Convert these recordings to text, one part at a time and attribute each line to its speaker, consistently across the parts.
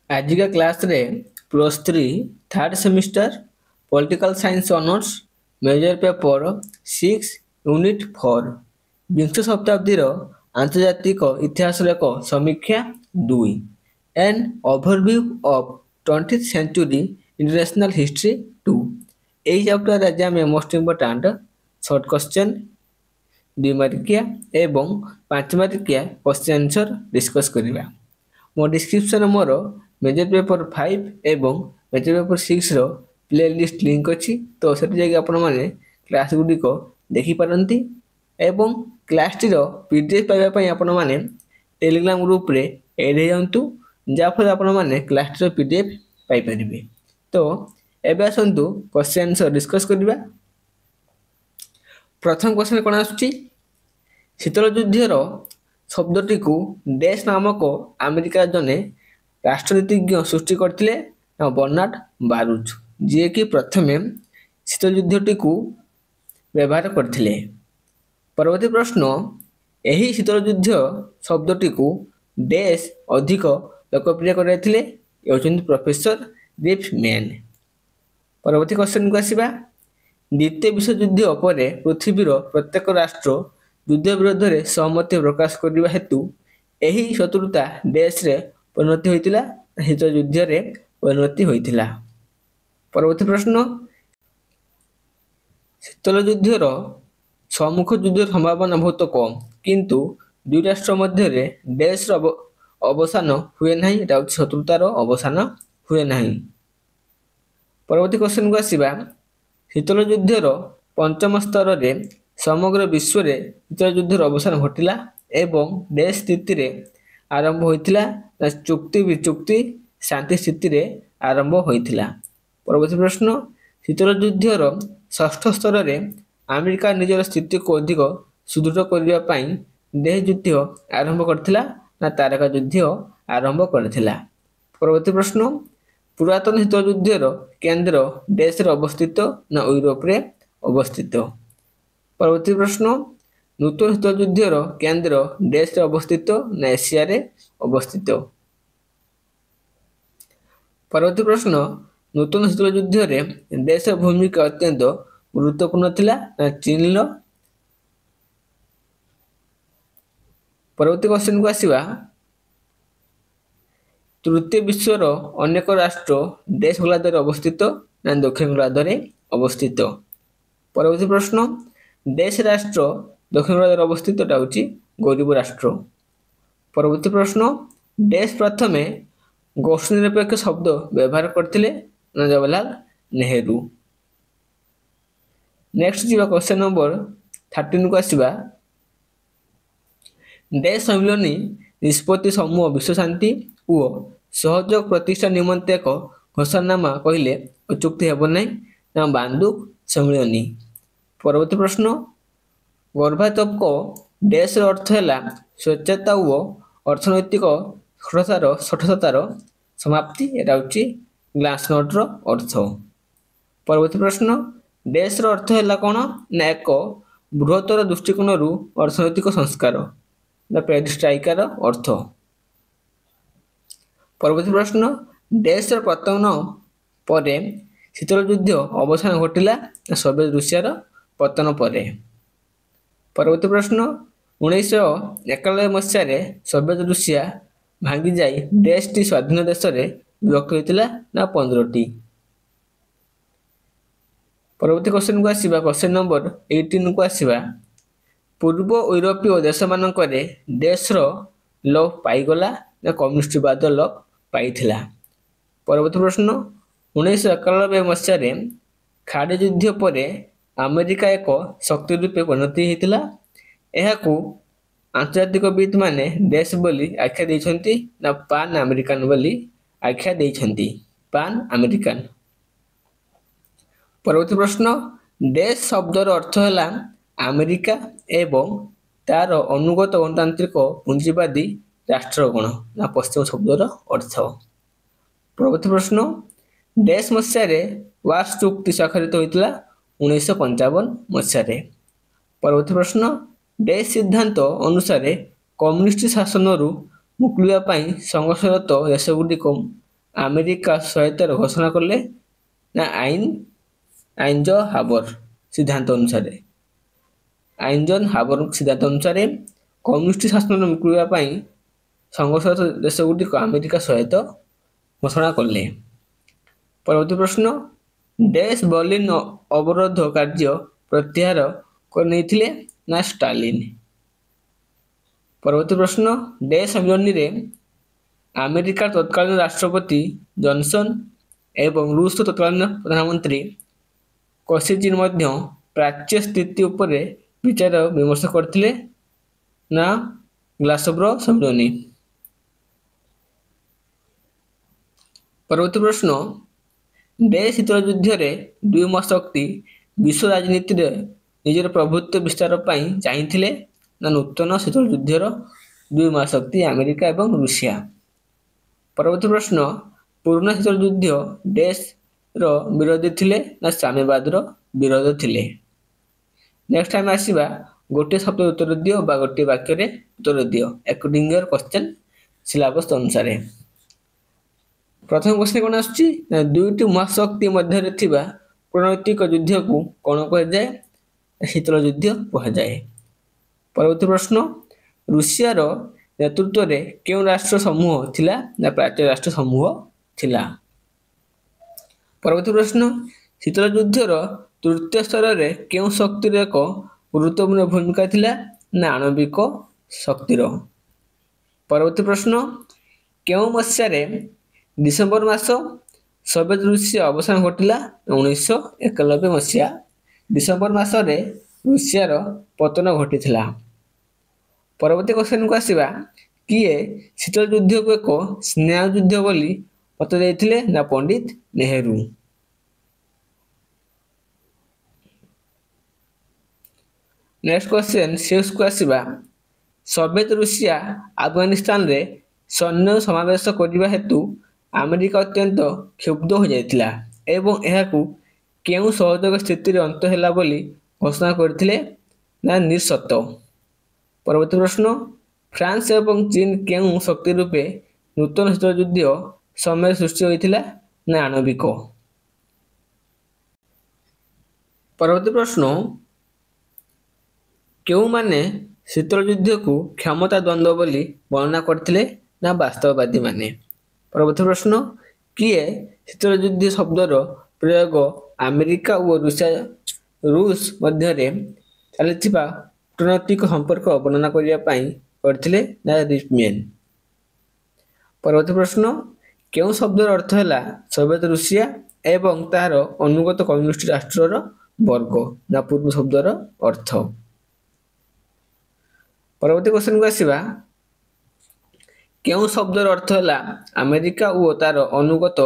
Speaker 1: ଆଜିକା କ୍ଲାସରେ +3 third semester political science honours major paper 6 unit 4 ବିଂଶ ଶତାବ୍ଦୀର ଆନ୍ତର୍ଜାତିକ ଇତିହାସର ଏକ ସମୀକ୍ଷା 2 an overview of 20th century international history 2। ଏହି ଚାପ୍ଟରରେ ଆଜି ଆମେ ମୋଷ୍ଟ ଇମ୍ପୋର୍ଟାଣ୍ଟ ସର୍ଟ କ୍ୱେଶ୍ଚନ୍ 2 ମାର୍କିଆ ଏବଂ 5 ମାର୍କିଆ କ୍ୱେଶ୍ଚନ୍ ଆନ୍ସର ଡିସ୍କସ୍ କରିବା। ମୋ ଡିସ୍କ୍ରିପ୍ସନରେ ମୋର ମେଜର ପେପର 5 ଏବଂ ମେଜର ପେପର 6ର ପ୍ଲେ ଲିଷ୍ଟ ଲିଙ୍କ ଅଛି, ତ ସେଠି ଯାଇକି ଆପଣମାନେ କ୍ଲାସ୍ ଗୁଡ଼ିକ ଦେଖିପାରନ୍ତି ଏବଂ କ୍ଲାସ୍ଟିର PDF ପାଇବା ପାଇଁ ଆପଣମାନେ ଟେଲିଗ୍ରାମ ଗ୍ରୁପରେ ଏଡ୍ ହେଇଯାଆନ୍ତୁ, ଯାହାଫଳରେ ଆପଣମାନେ କ୍ଲାସ୍ଟିର PDF ପାଇପାରିବେ। ତ ଏବେ ଆସନ୍ତୁ କ୍ୱେଶ୍ଚନ୍ ଆନ୍ସର ଡିସ୍କସ୍ କରିବା। ପ୍ରଥମ କ୍ୱେଶ୍ଚନ୍ କ'ଣ ଆସୁଛି? ଶୀତଳ ଯୁଦ୍ଧର ଶବ୍ଦଟିକୁ ଡେସ୍ ନାମକ ଆମେରିକାର ଜଣେ ରାଷ୍ଟ୍ରନୀତିଜ୍ଞ ସୃଷ୍ଟି କରିଥିଲେ ବର୍ନାର୍ଡ ବାରୁଚ, ଯିଏକି ପ୍ରଥମେ ଶୀତଳ ଯୁଦ୍ଧଟିକୁ ବ୍ୟବହାର କରିଥିଲେ। ପରବର୍ତ୍ତୀ ପ୍ରଶ୍ନ, ଏହି ଶୀତଳ ଯୁଦ୍ଧ ଶବ୍ଦଟିକୁ ଡେସ୍ ଅଧିକ ଲୋକପ୍ରିୟ କରାଇଥିଲେ? ହେଉଛନ୍ତି ପ୍ରଫେସର ରିଫ୍ଟମ୍ୟାନ୍। ପରବର୍ତ୍ତୀ କ୍ୱେଶ୍ଚନକୁ ଆସିବା। ଦ୍ୱିତୀୟ ବିଶ୍ୱଯୁଦ୍ଧ ପରେ ପୃଥିବୀର ପ୍ରତ୍ୟେକ ରାଷ୍ଟ୍ର ଯୁଦ୍ଧ ବିରୋଧରେ ସହମତି ପ୍ରକାଶ କରିବା ହେତୁ ଏହି ଶତ୍ରୁତା ଡେସ୍ରେ ପରିଣତ ହୋଇଥିଲା? ଶୀତଳ ଯୁଦ୍ଧରେ ପରିଣତ ହୋଇଥିଲା। ପରବର୍ତ୍ତୀ ପ୍ରଶ୍ନ, ଶୀତଳ ଯୁଦ୍ଧର ସମ୍ମୁଖ ଯୁଦ୍ଧର ସମ୍ଭାବନା ବହୁତ କମ୍, କିନ୍ତୁ ଦୁଇ ରାଷ୍ଟ୍ର ମଧ୍ୟରେ ଡେସ୍ର ଅବସାନ ହୁଏ ନାହିଁ। ଏଟା ହେଉଛି ଶତ୍ରୁତାର ଅବସାନ ହୁଏ ନାହିଁ। ପରବର୍ତ୍ତୀ କ୍ୱେଶ୍ଚନକୁ ଆସିବା। ଶୀତଳ ଯୁଦ୍ଧର ପଞ୍ଚମ ସ୍ତରରେ ସମଗ୍ର ବିଶ୍ୱରେ ଶୀତଳ ଯୁଦ୍ଧର ଅବସାନ ଘଟିଲା ଏବଂ ଡେସ୍ ସ୍ଥିତିରେ ଆରମ୍ଭ ହୋଇଥିଲା? ଚୁକ୍ତି ବିଚୁକ୍ତି ଶାନ୍ତି ସ୍ଥିତିରେ ଆରମ୍ଭ ହୋଇଥିଲା। ପରବର୍ତ୍ତୀ ପ୍ରଶ୍ନ, ଶୀତଳ ଯୁଦ୍ଧର ଷଷ୍ଠ ସ୍ତରରେ ଆମେରିକା ନିଜର ସ୍ଥିତିକୁ ଅଧିକ ସୁଦୃଢ଼ କରିବା ପାଇଁ ଡେସ୍ ଯୁଦ୍ଧ ଆରମ୍ଭ କରିଥିଲା ନା ତାରକା ଯୁଦ୍ଧ ଆରମ୍ଭ କରିଥିଲା? ପରବର୍ତ୍ତୀ ପ୍ରଶ୍ନ, ପୁରାତନ ଶୀତଳ ଯୁଦ୍ଧର କେନ୍ଦ୍ର ଡେସ୍ରେ ଅବସ୍ଥିତ ନା ୟୁରୋପରେ ଅବସ୍ଥିତ? ପରବର୍ତ୍ତୀ ପ୍ରଶ୍ନ, ନୂତନ ଶୀତଳ ଯୁଦ୍ଧର କେନ୍ଦ୍ର ଡେସ୍ରେ ଅବସ୍ଥିତ ନା ଏସିଆରେ ଅବସ୍ଥିତ? ପରବର୍ତ୍ତୀ ପ୍ରଶ୍ନ, ନୂତନ ଶୀତଳ ଯୁଦ୍ଧରେ ଡେସ୍ର ଭୂମିକା ଅତ୍ୟନ୍ତ ଗୁରୁତ୍ୱପୂର୍ଣ୍ଣ ଥିଲା ନା ଚୀନର? ପରବର୍ତ୍ତୀ କ୍ୱେଶ୍ଚନକୁ ଆସିବା। ତୃତୀୟ ବିଶ୍ୱର ଅନେକ ରାଷ୍ଟ୍ର ଡେସ୍ ଗୋଲାର୍ଦ୍ଧରେ ଅବସ୍ଥିତ ନା ଦକ୍ଷିଣ ଗୋଲାର୍ଦ୍ଧରେ ଅବସ୍ଥିତ? ପରବର୍ତ୍ତୀ ପ୍ରଶ୍ନ, ଡେସ୍ ରାଷ୍ଟ୍ର ଦକ୍ଷିଣ ଗୋଲାର୍ଦ୍ଧରେ ଅବସ୍ଥିତ ହେଉଛି ଗରିବ ରାଷ୍ଟ୍ର। ପରବର୍ତ୍ତୀ ପ୍ରଶ୍ନ, ଡେସ୍ ପ୍ରଥମେ ଗୋଷ୍ଠୀ ନିରପେକ୍ଷ ଶବ୍ଦ ବ୍ୟବହାର କରିଥିଲେ ନା ଜବାହରଲାଲ ନେହେରୁ? ନେକ୍ସଟ ଯିବା କ୍ୱେଶ୍ଚନ୍ ନମ୍ବର 13କୁ ଆସିବା। ଡେସ୍ ସମ୍ମିଳନୀ ନିଷ୍ପତ୍ତି ସମୂହ ବିଶ୍ୱ ଶାନ୍ତି ଓ ସହଯୋଗ ପ୍ରତିଷ୍ଠା ନିମନ୍ତେ ଏକ ଘୋଷଣାନାମା କହିଲେ ଅଚୁକ୍ତି ହେବ ନାହିଁ ନା ବାନ୍ଦୁକ ସମ୍ମିଳନୀ? ପରବର୍ତ୍ତୀ ପ୍ରଶ୍ନ, ଗର୍ବାଚୋଭଙ୍କ ଡେସ୍ର ଅର୍ଥ ହେଲା ସ୍ୱଚ୍ଛତା ଓ ଅର୍ଥନୈତିକ ସଠତାର ସମାପ୍ତି। ଏଟା ହେଉଛି ଗ୍ଲାସନୋଟ୍ର ଅର୍ଥ। ପରବର୍ତ୍ତୀ ପ୍ରଶ୍ନ, ଡେସ୍ର ଅର୍ଥ ହେଲା କ'ଣ ନା ଏକ ବୃହତ୍ତର ଦୃଷ୍ଟିକୋଣରୁ ଅର୍ଥନୈତିକ ସଂସ୍କାର, ପେରିଷ୍ଟ୍ରାଇକାର ଅର୍ଥ। ପରବର୍ତ୍ତୀ ପ୍ରଶ୍ନ, ଡେସ୍ର ପତନ ପରେ ଶୀତଳ ଯୁଦ୍ଧ ଅବସାନ ଘଟିଲା ନା ସୋଭିଏତ ରୁଷିଆର ପତନ ପରେ? ପରବର୍ତ୍ତୀ ପ୍ରଶ୍ନ, 1991 ମସିହାରେ ସୋଭିଏତ ରୁଷିଆ ଭାଙ୍ଗିଯାଇ ଡେସ୍ଟି ସ୍ୱାଧୀନ ଦେଶରେ ବିଭକ୍ତ ହୋଇଥିଲା ନା 15ଟି? ପରବର୍ତ୍ତୀ କ୍ୱେଶ୍ଚନକୁ ଆସିବା। କ୍ୱେଶ୍ଚନ୍ ନମ୍ବର 18କୁ ଆସିବା। ପୂର୍ବ ୟୁରୋପୀୟ ଦେଶମାନଙ୍କରେ ଡେସ୍ର ଲୋପ ପାଇଗଲା ନା କମ୍ୟୁନିଷ୍ଟବାଦ ଲୋପ ପାଇଥିଲା? ପରବର୍ତ୍ତୀ ପ୍ରଶ୍ନ, 1991 ମସିହାରେ ଖାଡ଼ି ଯୁଦ୍ଧ ପରେ ଆମେରିକା ଏକ ଶକ୍ତି ରୂପେ ପରିଣତ ହୋଇଥିଲା। ଏହାକୁ ଆନ୍ତର୍ଜାତିକବିତ୍ ମାନେ ଡେସ୍ ବୋଲି ଆଖ୍ୟା ଦେଇଛନ୍ତି ନା ପାନ୍ ଆମେରିକାନ ବୋଲି ଆଖ୍ୟା ଦେଇଛନ୍ତି? ପାନ୍ ଆମେରିକାନ। ପରବର୍ତ୍ତୀ ପ୍ରଶ୍ନ, ଡେସ୍ ଶବ୍ଦର ଅର୍ଥ ହେଲା ଆମେରିକା ଏବଂ ତାର ଅନୁଗତ ଗଣତାନ୍ତ୍ରିକ ପୁଞ୍ଜିବାଦୀ ରାଷ୍ଟ୍ର କ'ଣ ନା ପଶ୍ଚିମ ଶବ୍ଦର ଅର୍ଥ। ପରବର୍ତ୍ତୀ ପ୍ରଶ୍ନ, ଡେସ୍ ମସିହାରେ ୱାର୍ସ ଚୁକ୍ତି ସ୍ୱାକ୍ଷରିତ ହୋଇଥିଲା? 1955 ମସିହାରେ। ପରବର୍ତ୍ତୀ ପ୍ରଶ୍ନ, ଡେସ୍ ସିଦ୍ଧାନ୍ତ ଅନୁସାରେ କମ୍ୟୁନିଷ୍ଟ ଶାସନରୁ ମୁକୁଳିବା ପାଇଁ ସଂଘର୍ଷରତ ଦେଶଗୁଡ଼ିକ ଆମେରିକା ସହାୟତାର ଘୋଷଣା କଲେ? ନା ଆଇନଜ ହାବର ସିଦ୍ଧାନ୍ତ ଅନୁସାରେ। ଆଇନଜନ୍ ହାବର ସିଦ୍ଧାନ୍ତ ଅନୁସାରେ କମ୍ୟୁନିଷ୍ଟ ଶାସନ ମୁକୁଳିବା ପାଇଁ ସଂଘର୍ଷରତ ଦେଶଗୁଡ଼ିକ ଆମେରିକା ସହାୟତା ଘୋଷଣା କଲେ। ପରବର୍ତ୍ତୀ ପ୍ରଶ୍ନ, ଡେସ୍ ବର୍ଲିନ ଅବରୋଧ କାର୍ଯ୍ୟ ପ୍ରତ୍ୟାହାର କରିନେଇଥିଲେ? ନା ଷ୍ଟାଲିନ। ପରବର୍ତ୍ତୀ ପ୍ରଶ୍ନ, ଡେସ୍ ସମ୍ମିଳନୀରେ ଆମେରିକାର ତତ୍କାଳୀନ ରାଷ୍ଟ୍ରପତି ଜନସନ ଏବଂ ରୁଷର ତତ୍କାଳୀନ ପ୍ରଧାନମନ୍ତ୍ରୀ କସିଜିନ୍ ମଧ୍ୟ ପ୍ରାଚ୍ୟ ସ୍ଥିତି ଉପରେ ବିଚାର ବିମର୍ଶ କରିଥିଲେ? ନା ଗ୍ଲାସଗୋ ସମ୍ମିଳନୀ। ପରବର୍ତ୍ତୀ ପ୍ରଶ୍ନ, ଡେସ୍ ଶୀତଳ ଯୁଦ୍ଧରେ ଦୁଇ ମହାଶକ୍ତି ବିଶ୍ୱ ରାଜନୀତିରେ ନିଜର ପ୍ରଭୁତ୍ୱ ବିସ୍ତାର ପାଇଁ ଚାହିଁଥିଲେ? ନା ନୂତନ ଶୀତଳ ଯୁଦ୍ଧର ଦୁଇ ମହାଶକ୍ତି ଆମେରିକା ଏବଂ ରୁଷିଆ। ପରବର୍ତ୍ତୀ ପ୍ରଶ୍ନ, ପୁରୁଣା ଶୀତଳ ଯୁଦ୍ଧ ଡେସ୍ ର ବିରୋଧୀ ଥିଲେ? ନା ସାମ୍ୟବାଦର ବିରୋଧ ଥିଲେ। ନେକ୍ସଟ ଆମେ ଆସିବା ଗୋଟିଏ ଶବ୍ଦ ଉତ୍ତର ଦିଅ ବା ଗୋଟିଏ ବାକ୍ୟରେ ଉତ୍ତର ଦିଅ ଆକର୍ଡିଂ ୟୋର କ୍ୱେଶ୍ଚନ ସିଲାବସ ଅନୁସାରେ। ପ୍ରଥମ କ୍ୱେଶ୍ଚନ କ'ଣ ଆସୁଛି? ନା ଦୁଇଟି ମହାଶକ୍ତି ମଧ୍ୟରେ ଥିବା କୂଟନୈତିକ ଯୁଦ୍ଧକୁ କ'ଣ କୁହାଯାଏ? ଶୀତଳ ଯୁଦ୍ଧ କୁହାଯାଏ। ପରବର୍ତ୍ତୀ ପ୍ରଶ୍ନ, ରୁଷିଆର ନେତୃତ୍ୱରେ କେଉଁ ରାଷ୍ଟ୍ର ସମୂହ ଥିଲା? ନା ପ୍ରାଚ୍ୟ ରାଷ୍ଟ୍ର ସମୂହ ଥିଲା। ପରବର୍ତ୍ତୀ ପ୍ରଶ୍ନ, ଶୀତଳ ଯୁଦ୍ଧର ତୃତୀୟ ସ୍ତରରେ କେଉଁ ଶକ୍ତିର ଏକ ଗୁରୁତ୍ୱପୂର୍ଣ୍ଣ ଭୂମିକା ଥିଲା? ନା ଆଣବିକ ଶକ୍ତିର। ପରବର୍ତ୍ତୀ ପ୍ରଶ୍ନ, କେଉଁ ମସିହାରେ ଡିସେମ୍ବର ମାସ ସୋଭିଏତ ରୁଷିଆ ଅବସାନ ଘଟିଲା? 1991 ମସିହା ଡିସେମ୍ବର ମାସରେ ରୁଷିଆର ପତନ ଘଟିଥିଲା। ପରବର୍ତ୍ତୀ କ୍ୱେଶ୍ଚନକୁ ଆସିବା, କିଏ ଶୀତଳ ଯୁଦ୍ଧକୁ ଏକ ସ୍ନେହ ଯୁଦ୍ଧ ବୋଲି ମତ ଦେଇଥିଲେ? ନା ପଣ୍ଡିତ ନେହେରୁ। ନେକ୍ସଟ କ୍ୱେଶ୍ଚନ 6କୁ ଆସିବା, ସୋଭିଏତ ରୁଷିଆ ଆଫଗାନିସ୍ତାନରେ ସୈନ୍ୟ ସମାବେଶ କରିବା ହେତୁ ଆମେରିକା ଅତ୍ୟନ୍ତ କ୍ଷୁବ୍ଧ ହୋଇଯାଇଥିଲା ଏବଂ ଏହାକୁ କେଉଁ ସହଯୋଗ ସ୍ଥିତିରେ ଅନ୍ତ ହେଲା ବୋଲି ଘୋଷଣା କରିଥିଲେ? ନା ନିଃସର୍ତ୍ତ। ପରବର୍ତ୍ତୀ ପ୍ରଶ୍ନ, ଫ୍ରାନ୍ସ ଏବଂ ଚୀନ କେଉଁ ଶକ୍ତି ରୂପେ ନୂତନ ଶୀତଳ ଯୁଦ୍ଧ ସମୟରେ ସୃଷ୍ଟି ହୋଇଥିଲା? ନା ଆଣବିକ। ପରବର୍ତ୍ତୀ ପ୍ରଶ୍ନ, କେଉଁମାନେ ଶୀତଳ ଯୁଦ୍ଧକୁ କ୍ଷମତା ଦ୍ୱନ୍ଦ୍ୱ ବୋଲି ବର୍ଣ୍ଣନା କରିଥିଲେ? ନା ବାସ୍ତବବାଦୀ ମାନେ। ପରବର୍ତ୍ତୀ ପ୍ରଶ୍ନ, କିଏ ଶୀତଳ ଯୁଦ୍ଧ ଶବ୍ଦର ପ୍ରୟୋଗ ଆମେରିକା ଓ ରୁଷ ମଧ୍ୟରେ ଚାଲିଥିବା କୂଟନୈତିକ ସମ୍ପର୍କ ବର୍ଣ୍ଣନା କରିବା ପାଇଁ କରିଥିଲେ? ନା ରିପମ୍ୟାନ। ପରବର୍ତ୍ତୀ ପ୍ରଶ୍ନ, କେଉଁ ଶବ୍ଦର ଅର୍ଥ ହେଲା ସୋଭିଏତ ରୁଷିଆ ଏବଂ ତାହାର ଅନୁଗତ କମ୍ୟୁନିଷ୍ଟ ରାଷ୍ଟ୍ରର ବର୍ଗ? ନା ପୂର୍ବ ଶବ୍ଦର ଅର୍ଥ। ପରବର୍ତ୍ତୀ କ୍ୱେଶ୍ଚନକୁ ଆସିବା, କେଉଁ ଶବ୍ଦର ଅର୍ଥ ହେଲା ଆମେରିକା ଓ ତାର ଅନୁଗତ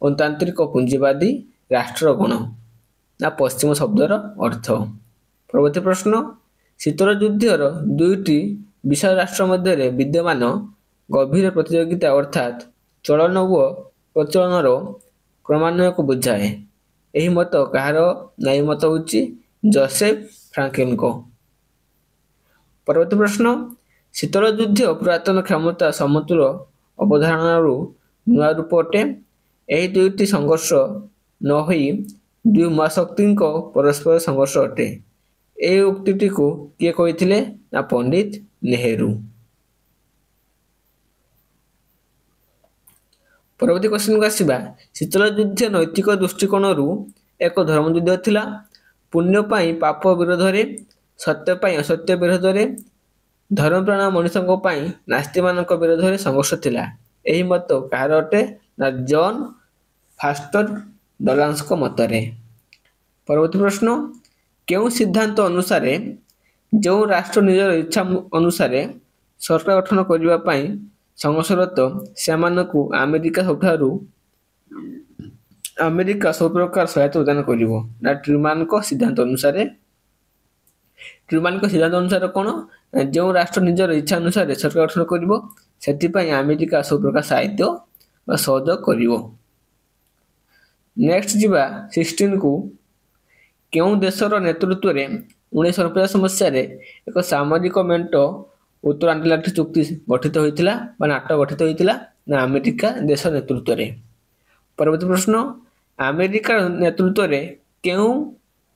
Speaker 1: ଗଣତାନ୍ତ୍ରିକ ପୁଞ୍ଜିବାଦୀ ରାଷ୍ଟ୍ର ଗଣ? ନା ପଶ୍ଚିମ ଶବ୍ଦର ଅର୍ଥ। ପରବର୍ତ୍ତୀ ପ୍ରଶ୍ନ, ଶୀତଳ ଯୁଦ୍ଧର ଦୁଇଟି ବିଶାଳ ରାଷ୍ଟ୍ର ମଧ୍ୟରେ ବିଦ୍ୟମାନ ଗଭୀର ପ୍ରତିଯୋଗିତା ଅର୍ଥାତ୍ ଚଳନ ଓ ପ୍ରଚଳନର କ୍ରମାନ୍ୱୟକୁ ବୁଝାଏ। ଏହି ମତ କାହାର? ନା ଏହି ମତ ହେଉଛି ଜୋସେଫ ଫ୍ରାଙ୍କଲିନଙ୍କ। ପରବର୍ତ୍ତୀ ପ୍ରଶ୍ନ, ଶୀତଳ ଯୁଦ୍ଧ ପୁରାତନ କ୍ଷମତା ସମତୁଲ ଅବଧାରଣାରୁ ନୂଆ ରୂପ ଅଟେ। ଏହି ଦୁଇଟି ସଂଘର୍ଷ ନ ହୋଇ ଦୁଇ ମହାଶକ୍ତିଙ୍କ ପରସ୍ପର ସଂଘର୍ଷ ଅଟେ। ଏହି ଉକ୍ତିଟିକୁ କିଏ କହିଥିଲେ? ନା ପଣ୍ଡିତ ନେହେରୁ। ପରବର୍ତ୍ତୀ କ୍ୱେଶ୍ଚନକୁ ଆସିବା, ଶୀତଳ ଯୁଦ୍ଧ ନୈତିକ ଦୃଷ୍ଟିକୋଣରୁ ଏକ ଧର୍ମ ଯୁଦ୍ଧ ଥିଲା। ପୁଣ୍ୟ ପାଇଁ ପାପ ବିରୋଧରେ, ସତ୍ୟ ପାଇଁ ଅସତ୍ୟ ବିରୋଧରେ, ଧର୍ମପ୍ରାଣ ମଣିଷଙ୍କ ପାଇଁ ନାସ୍ତିମାନଙ୍କ ବିରୋଧରେ ସଂଘର୍ଷ ଥିଲା। ଏହି ମତ କାହାର ଅଟେ? ନା ଜନ୍ ଫାଷ୍ଟର ଡଲାନ୍ସଙ୍କ ମତରେ। ପରବର୍ତ୍ତୀ ପ୍ରଶ୍ନ, କେଉଁ ସିଦ୍ଧାନ୍ତ ଅନୁସାରେ ଯେଉଁ ରାଷ୍ଟ୍ର ନିଜର ଇଚ୍ଛା ଅନୁସାରେ ସରକାର ଗଠନ କରିବା ପାଇଁ ସଂଘର୍ଷରତ ସେମାନଙ୍କୁ ଆମେରିକା ସବୁ ପ୍ରକାର ସହାୟତା ପ୍ରଦାନ କରିବ? ନା ଟ୍ରୁମାନଙ୍କ ସିଦ୍ଧାନ୍ତ ଅନୁସାରେ। ଟ୍ରୁମାନଙ୍କ ସିଦ୍ଧାନ୍ତ ଅନୁସାରେ କ'ଣ? ଯେଉଁ ରାଷ୍ଟ୍ର ନିଜର ଇଚ୍ଛା ଅନୁସାରେ ସରକାର ଗଠନ କରିବ ସେଥିପାଇଁ ଆମେରିକା ସବୁ ପ୍ରକାର ସାହାଯ୍ୟ ବା ସହଯୋଗ କରିବ। ନେକ୍ସଟ ଯିବା 16କୁ, କେଉଁ ଦେଶର ନେତୃତ୍ୱରେ 1949 ମସିହାରେ ଏକ ସାମରିକ ମେଣ୍ଟ ଉତ୍ତର ଆଟଲାଣ୍ଟିକ ଚୁକ୍ତି ଗଠିତ ହୋଇଥିଲା ବା ନାଟୋ ଗଠିତ ହୋଇଥିଲା? ନା ଆମେରିକା ଦେଶ ନେତୃତ୍ୱରେ। ପରବର୍ତ୍ତୀ ପ୍ରଶ୍ନ ଆମେରିକାର ନେତୃତ୍ୱରେ କେଉଁ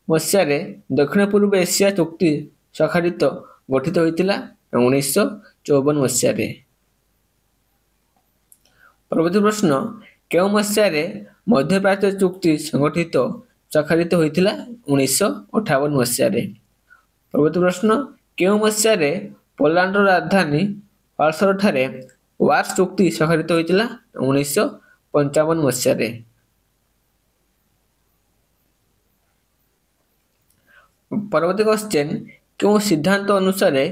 Speaker 1: ମସିହାରେ ଦକ୍ଷିଣ ପୂର୍ବ ଏସିଆ ଚୁକ୍ତି ସ୍ୱାକ୍ଷରିତ ଗଠିତ ହୋଇଥିଲା? 1954 ମସିହାରେ। ପରବର୍ତ୍ତୀ ପ୍ରଶ୍ନ କେଉଁ ମସିହାରେ ମଧ୍ୟପ୍ରାଚ୍ୟ ଚୁକ୍ତି ସଂଗଠିତ ସ୍ୱାକ୍ଷରିତ ହୋଇଥିଲା? 1958 ମସିହାରେ। ପରବର୍ତ୍ତୀ ପ୍ରଶ୍ନ କେଉଁ ମସିହାରେ ପୋଲାଣ୍ଡର ରାଜଧାନୀ ୱାର୍ସା ଠାରେ ୱାର୍ସ ଚୁକ୍ତି ସ୍ୱାକ୍ଷରିତ ହୋଇଥିଲା? 1955 ମସିହାରେ। ପରବର୍ତ୍ତୀ କ୍ୱେଶ୍ଚନ କେଉଁ ସିଦ୍ଧାନ୍ତ ଅନୁସାରେ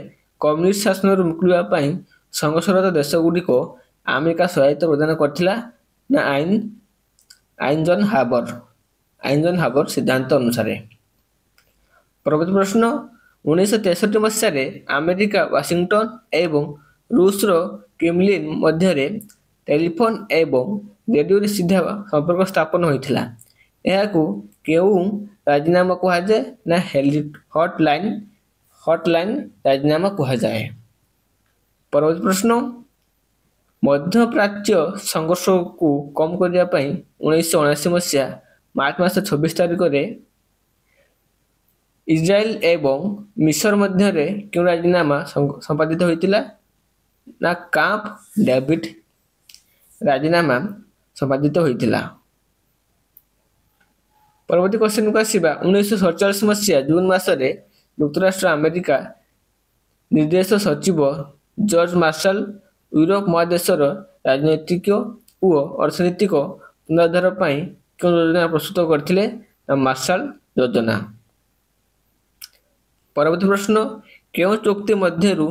Speaker 1: କମ୍ୟୁନିଷ୍ଟ ଶାସନରୁ ମୁକ୍ତିବା ପାଇଁ ସଂଘର୍ଷରତ ଦେଶଗୁଡ଼ିକ ଆମେରିକା ସହାୟତା ପ୍ରଦାନ କରିଥିଲା? ନା ଆଇନଜନ-ହାବର ସିଦ୍ଧାନ୍ତ ଅନୁସାରେ। ପରବର୍ତ୍ତୀ ପ୍ରଶ୍ନ 1963 ମସିହାରେ ଆମେରିକା ୱାସିଂଟନ ଏବଂ ରୁଷର କ୍ରେମଲିନ ମଧ୍ୟରେ ଟେଲିଫୋନ ଏବଂ ରେଡିଓରେ ସିଧା ସମ୍ପର୍କ ସ୍ଥାପନ ହୋଇଥିଲା। ଏହାକୁ କେଉଁ ରାଜିନାମା କୁହାଯାଏ? ନା ହଟଲାଇନ ରାଜିନାମା କୁହାଯାଏ। ପରବର୍ତ୍ତୀ ପ୍ରଶ୍ନ ମଧ୍ୟପ୍ରାଚ୍ୟ ସଂଘର୍ଷକୁ କମ୍ କରିବା ପାଇଁ 1979 ମସିହା ମାର୍ଚ୍ଚ ମାସ 26 ତାରିଖରେ ଇସ୍ରାଏଲ ଏବଂ ମିଶର ମଧ୍ୟରେ କେଉଁ ରାଜିନାମା ସମ୍ପାଦିତ ହୋଇଥିଲା? ନା କାମ୍ପ ଡେଭିଡ ରାଜିନାମା ସମ୍ପାଦିତ ହୋଇଥିଲା। ପରବର୍ତ୍ତୀ କ୍ୱେଶ୍ଚନକୁ ଆସିବା 1947 ମସିହା ଜୁନ ମାସରେ ଯୁକ୍ତରାଷ୍ଟ୍ର ଆମେରିକା ନିର୍ଦ୍ଦେଶ ସଚିବ ଜର୍ଜ ମାର୍ଶାଲ ୟୁରୋପ ମହାଦେଶର ରାଜନୈତିକ ଓ ଅର୍ଥନୈତିକ ପୁନରୁଦ୍ଧାର ପାଇଁ କେଉଁ ଯୋଜନା ପ୍ରସ୍ତୁତ କରିଥିଲେ? ନା ମାର୍ଶାଲ ଯୋଜନା। ପରବର୍ତ୍ତୀ ପ୍ରଶ୍ନ କେଉଁ ଚୁକ୍ତି ମଧ୍ୟରୁ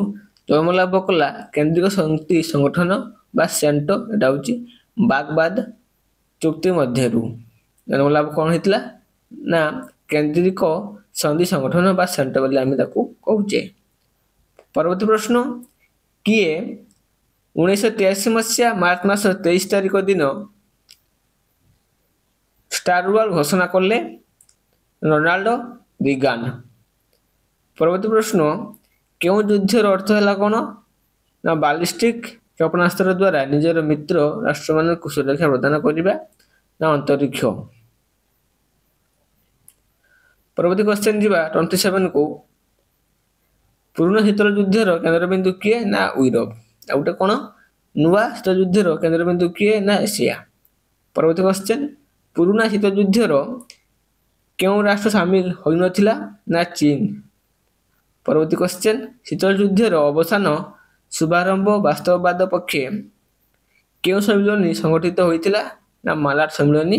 Speaker 1: ଜନ୍ମଲାଭ କଲା କେନ୍ଦ୍ରିକ ଶକ୍ତି ସଂଗଠନ ବା ସେଣ୍ଟୋ? ଏଟା ହେଉଛି ବାଗଦାଦ ଚୁକ୍ତି ମଧ୍ୟରୁ ଜନ୍ମଲାଭ କ'ଣ ହେଇଥିଲା? ନା କେନ୍ଦ୍ରିକ ସନ୍ଧି ସଂଗଠନ ବା ସେଣ୍ଟୋ ବୋଲି ଆମେ ତାକୁ କହୁଛେ। ପରବର୍ତ୍ତୀ ପ୍ରଶ୍ନ କିଏ 1983 ମସିହା ମାର୍ଚ୍ଚ ମାସ 23 ତାରିଖ ଦିନ ଷ୍ଟାର ୱାର ଘୋଷଣା କଲେ? ରୋନାଲ୍ଡ ରିଗାନ। ପରବର୍ତ୍ତୀ ପ୍ରଶ୍ନ କେଉଁ ଯୁଦ୍ଧର ଅର୍ଥ ହେଲା କ'ଣ? ନା ବାଲିଷ୍ଟିକ କ୍ଷେପଣାସ୍ତ୍ର ଦ୍ୱାରା ନିଜର ମିତ୍ର ରାଷ୍ଟ୍ରମାନଙ୍କୁ ସୁରକ୍ଷା ପ୍ରଦାନ କରିବା। ନା ଅନ୍ତରୀକ୍ଷ। ପରବର୍ତ୍ତୀ କ୍ୱେଶ୍ଚନ ଯିବା 27 କୁ ପୁରୁଣା ଶୀତଳ ଯୁଦ୍ଧର କେନ୍ଦ୍ରବିନ୍ଦୁ କିଏ? ନା ୟୁରୋପ। ଆଉ ଗୋଟେ କ'ଣ ନୂଆ ଶୀତ ଯୁଦ୍ଧର କେନ୍ଦ୍ରବିନ୍ଦୁ କିଏ? ନା ଏସିଆ। ପରବର୍ତ୍ତୀ କ୍ୱେଶ୍ଚନ ପୁରୁଣା ଶୀତ ଯୁଦ୍ଧର କେଉଁ ରାଷ୍ଟ୍ର ସାମିଲ ହୋଇନଥିଲା? ନା ଚୀନ। ପରବର୍ତ୍ତୀ କ୍ୱେଶ୍ଚନ ଶୀତଳ ଯୁଦ୍ଧର ଅବସାନ ଶୁଭାରମ୍ଭ ବାସ୍ତବବାଦ ପକ୍ଷେ କେଉଁ ସମ୍ମିଳନୀ ସଂଗଠିତ ହୋଇଥିଲା? ନା ମାଲାଟ ସମ୍ମିଳନୀ।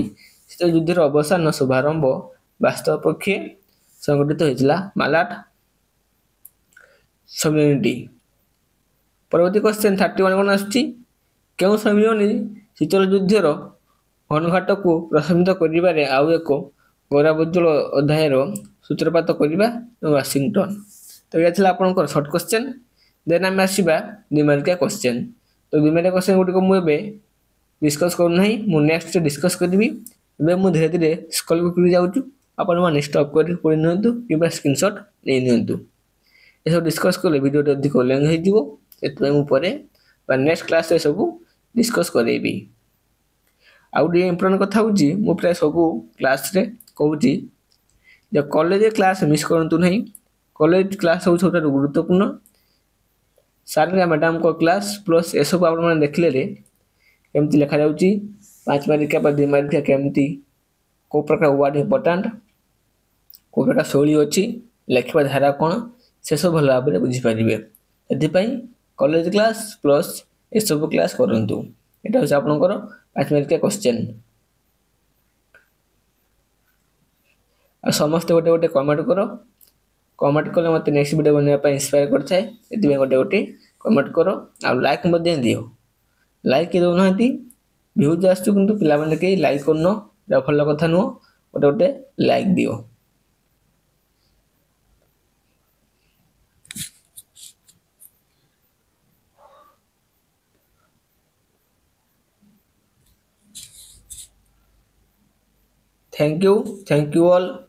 Speaker 1: ଶୀତଳ ଯୁଦ୍ଧର ଅବସାନ ଶୁଭାରମ୍ଭ ବାସ୍ତବ ପକ୍ଷେ ସଂଗଠିତ ହୋଇଥିଲା ମାଲାଟ ସମ୍ମିଳନୀଟି। ପରବର୍ତ୍ତୀ କ୍ୱେଶ୍ଚନ 31 କ'ଣ ଆସୁଛି? କେଉଁ ସମ୍ମିଳନୀ ଶୀତଳ ଯୁଦ୍ଧର ଘଟଣାକୁ ପ୍ରଶମିତ କରିବାରେ ଆଉ ଏକ ଗୌରବୋଜ୍ଜଳ ଅଧ୍ୟାୟର ସୂତ୍ରପାତ କରିବା? ୱାସିଂଟନ। ତ ଏଇଟା ଥିଲା ଆପଣଙ୍କର ସର୍ଟ କ୍ୱେଶ୍ଚନ। ଦେନ୍ ଆମେ ଆସିବା 2 ମାର୍କିଆ କ୍ୱେଶ୍ଚନ। ତ 2 ମାର୍କିଆ କ୍ୱେଶ୍ଚନ ଗୁଡ଼ିକ ମୁଁ ଏବେ ଡିସ୍କସ୍ କରୁନାହିଁ, ମୁଁ ନେକ୍ସଟ ଡିସ୍କସ୍ କରିବି। ଏବେ ମୁଁ ଧୀରେ ଧୀରେ ସ୍କଲ୍ ବୁକ୍ରେ ଯାଉଛୁ, ଆପଣମାନେ ଷ୍ଟପ୍ କରି ପଢ଼ି ନିଅନ୍ତୁ କିମ୍ବା ସ୍କ୍ରିନଶଟ୍ ନେଇ ନିଅନ୍ତୁ। ଏସବୁ ଡିସ୍କସ୍ କଲେ ଭିଡ଼ିଓଟି ଅଧିକ ଲେନ୍ଥ ହେଇଯିବ, ସେଥିପାଇଁ ମୁଁ ପରେ ବା ନେକ୍ସଟ କ୍ଲାସ୍ରେ ସବୁ ଡିସ୍କସ୍ କରେଇବି। ଆଉ ଟିକେ ଇମ୍ପୋର୍ଟାଣ୍ଟ କଥା ହେଉଛି ମୁଁ ପ୍ରାୟ ସବୁ କ୍ଲାସ୍ରେ କହୁଛି ଯେ କଲେଜ କ୍ଲାସ୍ ମିସ୍ କରନ୍ତୁ ନାହିଁ। କଲେଜ କ୍ଲାସ୍ ହେଉଛି ସବୁଠାରୁ ଗୁରୁତ୍ୱପୂର୍ଣ୍ଣ। ସାର୍ ମ୍ୟାଡ଼ାମଙ୍କ କ୍ଲାସ୍ ପ୍ଲସ୍ ଏସବୁ ଆପଣମାନେ ଦେଖିଲେ କେମିତି ଲେଖାଯାଉଛି 5 ମାର୍କିଆ ବା 2 ମାର୍କିଆ କେମିତି କେଉଁ ପ୍ରକାର ୱାର୍ଡ଼ ଇମ୍ପୋର୍ଟାଣ୍ଟ, କେଉଁ ପ୍ରକାର ଶୈଳୀ ଅଛି, ଲେଖିବା ଧାରା କ'ଣ, ସେସବୁ ଭଲ ଭାବରେ ବୁଝିପାରିବେ। ସେଥିପାଇଁ କଲେଜ କ୍ଲାସ୍ ପ୍ଲସ୍ ଏସବୁ କ୍ଲାସ୍ କରନ୍ତୁ। ଏଇଟା ହେଉଛି ଆପଣଙ୍କର 5 ମାର୍କିଆ କ୍ୱେଶ୍ଚନ। ଆଉ ସମସ୍ତେ ଗୋଟେ ଗୋଟେ କମେଣ୍ଟ କର। କମେଣ୍ଟ କଲେ ମୋତେ ନେକ୍ସଟ ଭିଡ଼ିଓ ବନେଇବା ପାଇଁ ଇନ୍ସପାୟାର କରିଥାଏ। ସେଥିପାଇଁ ଗୋଟେ ଗୋଟେ କମେଣ୍ଟ କର। ଆଉ ଲାଇକ୍ ମଧ୍ୟ ଦିଅ। ଲାଇକ୍ କିଏ ଦେଉନାହାନ୍ତି? ଭିୟୁଜ୍ ଆସୁଛୁ କିନ୍ତୁ ପିଲାମାନେ କେହି ଲାଇକ୍ କରୁନ, ଏଇଟା ଭଲ କଥା ନୁହଁ। ଗୋଟେ ଗୋଟେ ଲାଇକ୍ ଦିଅ। Thank you all.